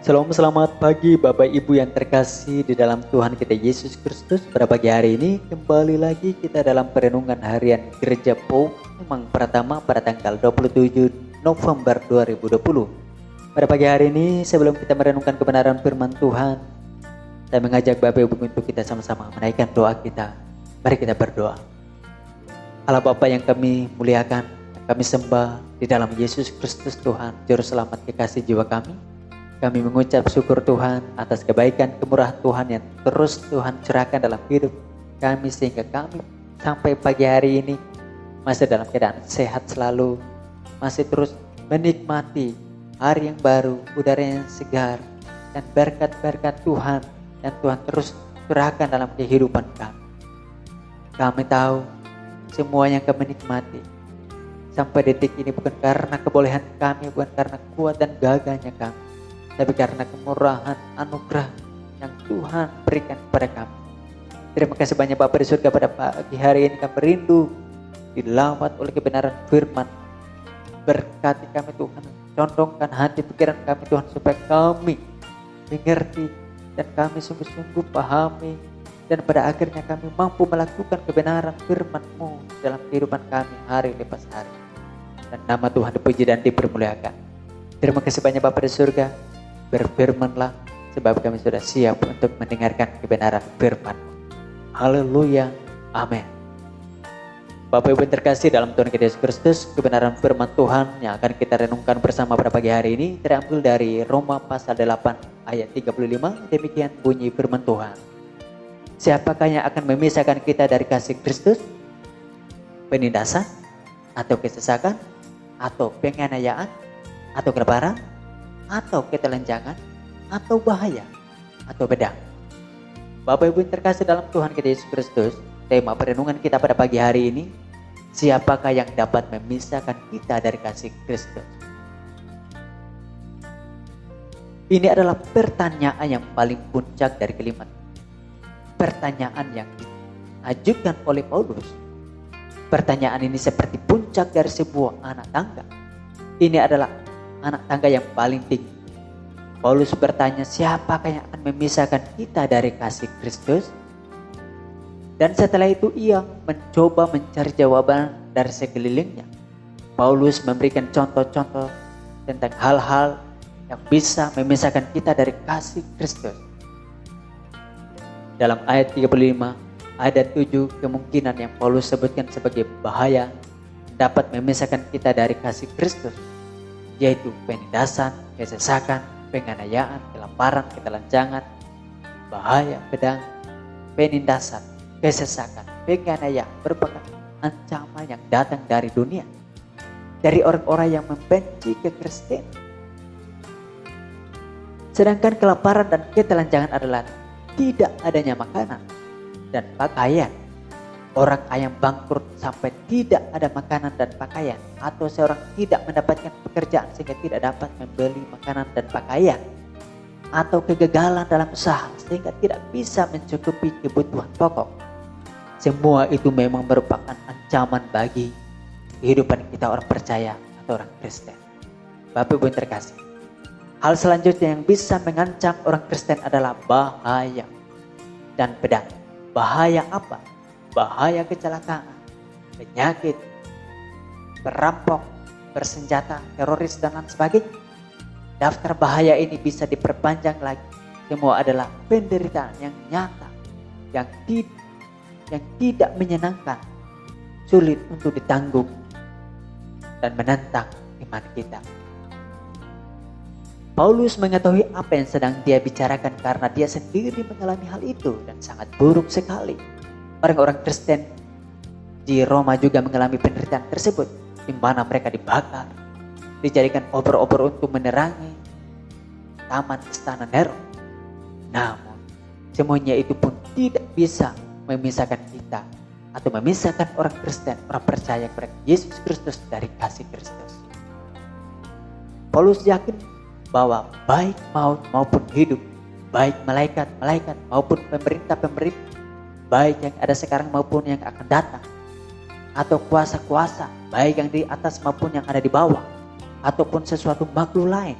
Shalom, selamat pagi Bapak Ibu yang terkasih di dalam Tuhan kita Yesus Kristus. Pada pagi hari ini kembali lagi kita dalam perenungan harian Gereja POU Memang pertama pada tanggal 27 November 2020. Pada pagi hari ini sebelum kita merenungkan kebenaran firman Tuhan, saya mengajak Bapak Ibu untuk kita sama-sama menaikkan doa kita. Mari kita berdoa. Allah Bapa yang kami muliakan, yang kami sembah di dalam Yesus Kristus Tuhan, Juru Selamat kekasih jiwa kami. Kami mengucap syukur Tuhan atas kebaikan kemurahan Tuhan yang terus Tuhan curahkan dalam hidup kami sehingga kami sampai pagi hari ini masih dalam keadaan sehat selalu, masih terus menikmati hari yang baru, udara yang segar, dan berkat-berkat Tuhan yang Tuhan terus curahkan dalam kehidupan kami. Kami tahu semua yang kami nikmati sampai detik ini bukan karena kebolehan kami, bukan karena kuat dan gagahnya kami, tapi karena kemurahan anugerah yang Tuhan berikan kepada kami. Terima kasih banyak Bapak di surga, pada pagi hari ini kami rindu dilawat oleh kebenaran firman. Berkati kami Tuhan, condongkan hati pikiran kami Tuhan supaya kami mengerti dan kami sungguh-sungguh pahami, dan pada akhirnya kami mampu melakukan kebenaran firman-Mu dalam kehidupan kami hari lepas hari. Dan nama Tuhan dipuji dan dipermuliakan. Terima kasih banyak Bapak di surga. Berfirmanlah, sebab kami sudah siap untuk mendengarkan kebenaran firman. Haleluya, amin. Bapak Ibu terkasih dalam Tuhan kita Yesus Kristus, kebenaran firman Tuhan yang akan kita renungkan bersama pada pagi hari ini terambil dari Roma pasal 8 ayat 35. Demikian bunyi firman Tuhan. Siapakah yang akan memisahkan kita dari kasih Kristus? Penindasan, atau kesesakan, atau penganiayaan, atau kelaparan, atau ketelanjangan, atau bahaya, atau pedang. Bapak Ibu yang terkasih dalam Tuhan kita Yesus Kristus, tema perenungan kita pada pagi hari ini, siapakah yang dapat memisahkan kita dari kasih Kristus? Ini adalah pertanyaan yang paling puncak dari kalimat. Pertanyaan yang diajukan oleh Paulus. Pertanyaan ini seperti puncak dari sebuah anak tangga. Ini adalah anak tangga yang paling tinggi. Paulus bertanya, siapakah yang akan memisahkan kita dari kasih Kristus? Dan setelah itu ia mencoba mencari jawaban dari sekelilingnya. Paulus memberikan contoh-contoh tentang hal-hal yang bisa memisahkan kita dari kasih Kristus. Dalam ayat 35, ada 7 kemungkinan yang Paulus sebutkan sebagai bahaya dapat memisahkan kita dari kasih Kristus, yaitu penindasan, kesesakan, penganiayaan, kelaparan, ketelanjangan, bahaya, pedang. Penindasan, kesesakan, penganiayaan merupakan ancaman yang datang dari dunia, dari orang-orang yang membenci kekristenan. Sedangkan kelaparan dan ketelanjangan adalah tidak adanya makanan dan pakaian. Orang kaya bangkrut sampai tidak ada makanan dan pakaian, atau seorang tidak mendapatkan pekerjaan sehingga tidak dapat membeli makanan dan pakaian, atau kegagalan dalam usaha sehingga tidak bisa mencukupi kebutuhan pokok. Semua itu memang merupakan ancaman bagi kehidupan kita orang percaya atau orang Kristen. Bapak Ibu yang terkasih, hal selanjutnya yang bisa mengancam orang Kristen adalah bahaya dan pedang. Bahaya apa? Bahaya kecelakaan, penyakit, perampok, bersenjata, teroris, dan lain sebagainya. Daftar bahaya ini bisa diperpanjang lagi. Semua adalah penderitaan yang nyata, yang tidak menyenangkan, sulit untuk ditanggung, dan menentang iman kita. Paulus mengetahui apa yang sedang dia bicarakan karena dia sendiri mengalami hal itu dan sangat buruk sekali. Orang-orang Kristen di Roma juga mengalami penderitaan tersebut, di mana mereka dibakar, dijadikan obor-obor untuk menerangi taman istana Nero. Namun, semuanya itu pun tidak bisa memisahkan kita atau memisahkan orang Kristen, orang percaya kepada Yesus Kristus dari kasih Kristus. Paulus yakin bahwa baik maut maupun hidup, baik malaikat-malaikat maupun pemerintah-pemerintah, baik yang ada sekarang maupun yang akan datang, atau kuasa-kuasa, baik yang di atas maupun yang ada di bawah, ataupun sesuatu makhluk lain,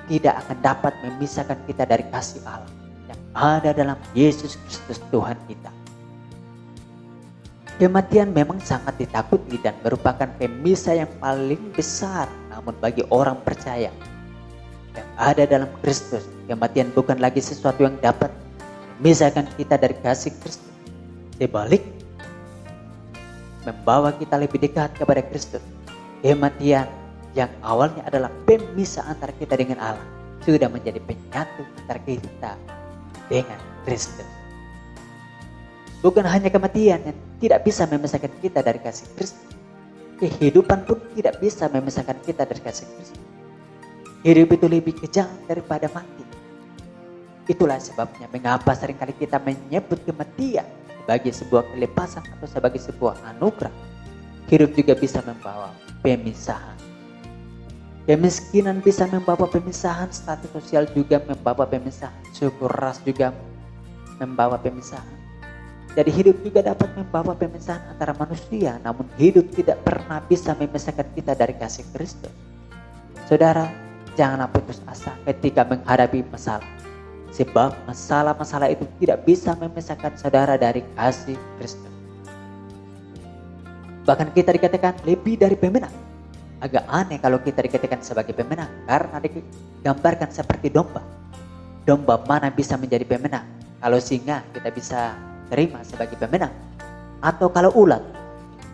tidak akan dapat memisahkan kita dari kasih Allah yang ada dalam Yesus Kristus Tuhan kita. Kematian memang sangat ditakuti dan merupakan pemisah yang paling besar, namun bagi orang percaya yang ada dalam Kristus, kematian bukan lagi sesuatu yang dapat memisahkan kita dari kasih Kristus. Sebalik, membawa kita lebih dekat kepada Kristus. Kematian yang awalnya adalah pemisah antara kita dengan Allah sudah menjadi penyatu antara kita dengan Kristus. Bukan hanya kematian yang tidak bisa memisahkan kita dari kasih Kristus, kehidupan pun tidak bisa memisahkan kita dari kasih Kristus. Hidup itu lebih kejam daripada mati. Itulah sebabnya mengapa seringkali kita menyebut kematian sebagai sebuah kelepasan atau sebagai sebuah anugerah. Hidup juga bisa membawa pemisahan. Kemiskinan bisa membawa pemisahan, status sosial juga membawa pemisahan, suku ras juga membawa pemisahan. Jadi hidup juga dapat membawa pemisahan antara manusia, namun hidup tidak pernah bisa memisahkan kita dari kasih Kristus. Saudara, janganlah putus asa ketika menghadapi masalah, sebab masalah-masalah itu tidak bisa memisahkan saudara dari kasih Kristus. Bahkan kita dikatakan lebih dari pemenang. Agak aneh kalau kita dikatakan sebagai pemenang, karena digambarkan seperti domba. Domba mana bisa menjadi pemenang? Kalau singa kita bisa terima sebagai pemenang. Atau kalau ulat,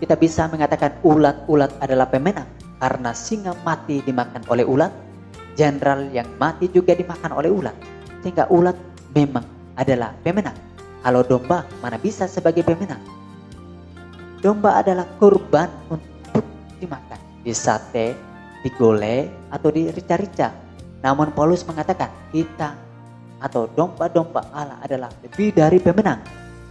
kita bisa mengatakan ulat adalah pemenang. Karena singa mati dimakan oleh ulat, jenderal yang mati juga dimakan oleh ulat. Sehingga ulat memang adalah pemenang. Kalau domba mana bisa sebagai pemenang? Domba adalah kurban untuk dimakan, disate, digoleh, atau dirica-rica. Namun Paulus mengatakan kita atau domba-domba Allah adalah lebih dari pemenang.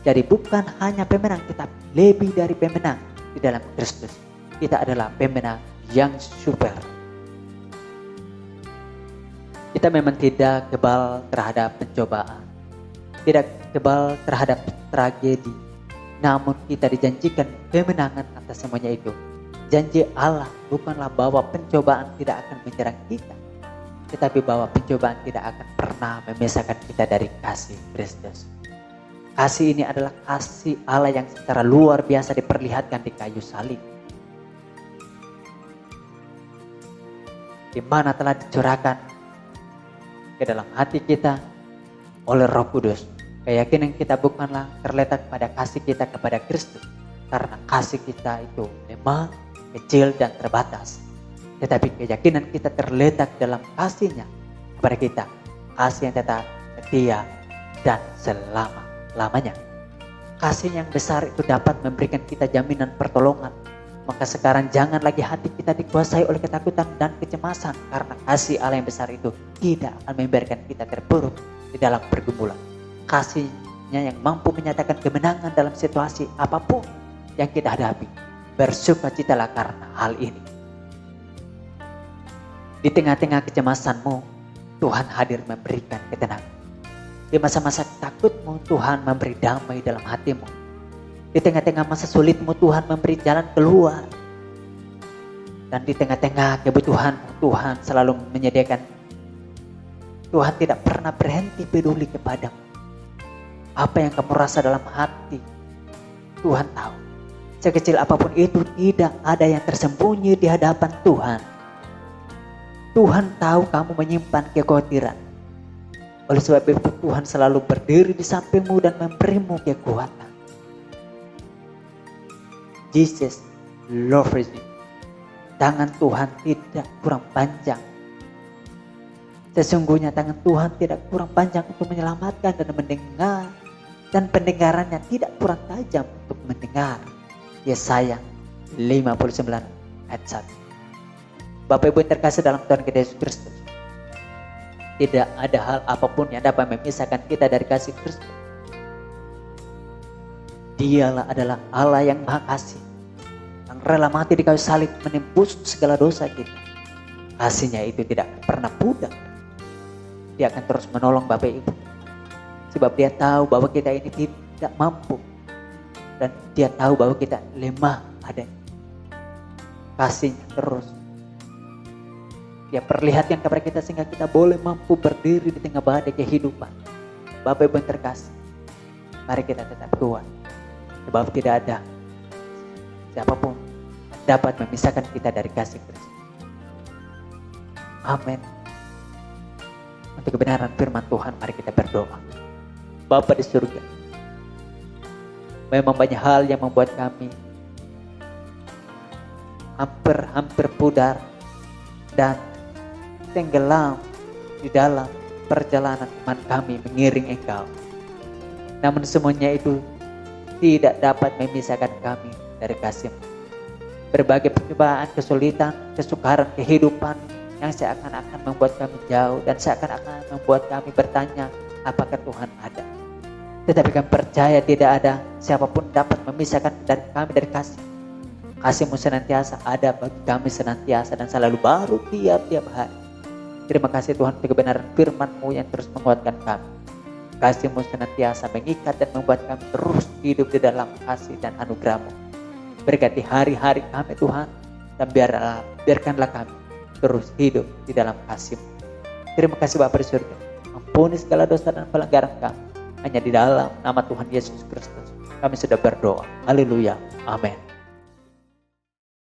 Jadi bukan hanya pemenang, tetapi lebih dari pemenang di dalam Kristus. Kita adalah pemenang yang super. Kita memang tidak kebal terhadap pencobaan, tidak kebal terhadap tragedi, namun kita dijanjikan kemenangan atas semuanya itu. Janji Allah bukanlah bahwa pencobaan tidak akan menyerang kita, tetapi bahwa pencobaan tidak akan pernah memisahkan kita dari kasih Kristus. Kasih ini adalah kasih Allah yang secara luar biasa diperlihatkan di kayu salib, di mana telah dicurahkan ke dalam hati kita oleh Roh Kudus. Keyakinan kita bukanlah terletak pada kasih kita kepada Kristus, karena kasih kita itu lemah, kecil dan terbatas. Tetapi keyakinan kita terletak dalam kasih-Nya kepada kita, kasih yang tetap setia dan selama-lamanya. Kasih yang besar itu dapat memberikan kita jaminan pertolongan. Maka sekarang jangan lagi hati kita dikuasai oleh ketakutan dan kecemasan, karena kasih Allah yang besar itu tidak akan membiarkan kita terpuruk di dalam pergumulan. Kasih-Nya yang mampu menyatakan kemenangan dalam situasi apapun yang kita hadapi. Bersukacitalah karena hal ini. Di tengah-tengah kecemasanmu, Tuhan hadir memberikan ketenangan. Di masa-masa takutmu, Tuhan memberi damai dalam hatimu. Di tengah-tengah masa sulitmu, Tuhan memberi jalan keluar. Dan di tengah-tengah kebutuhanmu, Tuhan selalu menyediakan. Tuhan tidak pernah berhenti peduli kepadamu. Apa yang kamu rasa dalam hati, Tuhan tahu. Sekecil apapun itu, tidak ada yang tersembunyi di hadapan Tuhan. Tuhan tahu kamu menyimpan kekhawatiran. Oleh sebab itu Tuhan selalu berdiri di sampingmu dan memberimu kekuatan. Jesus loves you. Tangan Tuhan tidak kurang panjang. Sesungguhnya tangan Tuhan tidak kurang panjang untuk menyelamatkan dan mendengar. Dan pendengarannya tidak kurang tajam untuk mendengar. Yesaya 59 ayat 1. Bapak Ibu yang terkasih dalam Tuhan kita Yesus Kristus, tidak ada hal apapun yang dapat memisahkan kita dari kasih Kristus. Dialah adalah Allah yang Maha Kasih, yang rela mati di kayu salib menembus segala dosa kita. Kasih-Nya itu tidak pernah pudar. Dia akan terus menolong Bapak Ibu, sebab Dia tahu bahwa kita ini tidak mampu. Dan Dia tahu bahwa kita lemah adanya. Kasih-Nya terus Ya perlihatkan kepada kita sehingga kita boleh mampu berdiri di tengah badai kehidupan. Bapak Ibu yang terkasih, mari kita tetap kuat. Sebab tidak ada siapapun yang dapat memisahkan kita dari kasih Kristus. Amin. Untuk kebenaran firman Tuhan, mari kita berdoa. Bapa di surga, memang banyak hal yang membuat kami hampir pudar dan tenggelam di dalam perjalanan iman kami mengiring Engkau. Namun semuanya itu tidak dapat memisahkan kami dari kasih-Mu. Berbagai percobaan, kesulitan, kesukaran kehidupan yang seakan-akan membuat kami jauh dan seakan-akan membuat kami bertanya, apakah Tuhan ada? Tetapi kami percaya tidak ada siapapun dapat memisahkan dari kami dari kasih. Kasih-Mu senantiasa ada bagi kami senantiasa dan selalu baru tiap-tiap hari. Terima kasih Tuhan untuk kebenaran firman-Mu yang terus menguatkan kami. Kasih-Mu senantiasa mengikat dan membuat kami terus hidup di dalam kasih dan anugerah-Mu. Berkati hari-hari kami Tuhan, dan biarkanlah kami terus hidup di dalam kasih-Mu. Terima kasih Bapa di surga. Ampuni segala dosa dan pelanggaran kami. Hanya di dalam nama Tuhan Yesus Kristus kami sudah berdoa. Haleluya. Amin.